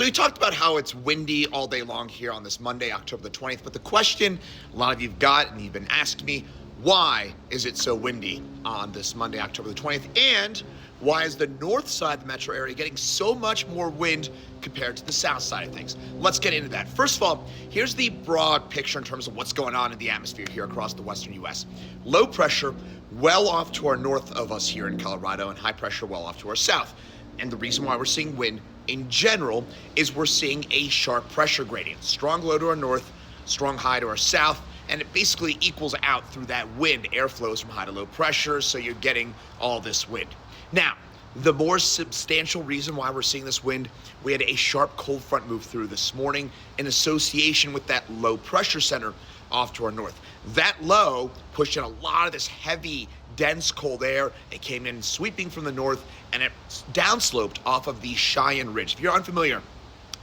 So we talked about how it's windy all day long here on this Monday, October the 20th, but the question a lot of you've got and you've been asking me, why is it so windy on this Monday, October the 20th? And why is the north side of the metro area getting so much more wind compared to the south side of things? Let's get into that. First of all, here's the broad picture in terms of what's going on in the atmosphere here across the western U.S. Low pressure well off to our north of us here in Colorado, and high pressure well off to our south. And the reason why we're seeing wind in general is we're seeing a sharp pressure gradient. Strong low to our north, strong high to our south, and it basically equals out through that wind. Air flows from high to low pressure, so you're getting all this wind. Now, the more substantial reason why we're seeing this wind, we had a sharp cold front move through this morning in association with that low pressure center off to our north. That low pushed in a lot of this heavy, dense cold air. It came in sweeping from the north, and it downsloped off of the Cheyenne Ridge. If you're unfamiliar,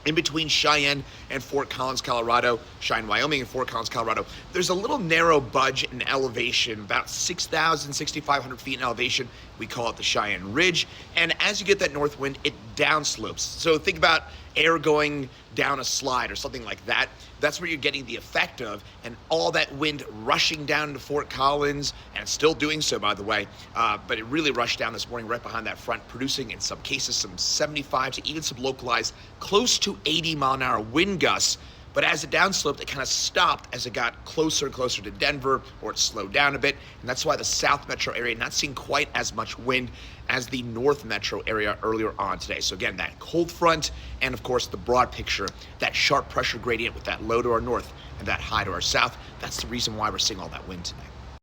in between Cheyenne and Fort Collins, Colorado, Cheyenne, Wyoming, and Fort Collins, Colorado, there's a little narrow budge in elevation, about 6,000, 6,500 feet in elevation. We call it the Cheyenne Ridge. And as you get that north wind, it downslopes. So think about air going down a slide or something like that. That's where you're getting the effect of, and all that wind rushing down to Fort Collins, and it's still doing so, by the way, but it really rushed down this morning right behind that front, producing in some cases some 75 to even some localized close to 80 mile an hour wind gusts. But as it downsloped, it kind of stopped as it got closer and closer to Denver, or it slowed down a bit. And that's why the south metro area not seeing quite as much wind as the north metro area earlier on today. So again, that cold front, and of course the broad picture, that sharp pressure gradient with that low to our north and that high to our south, that's the reason why we're seeing all that wind today.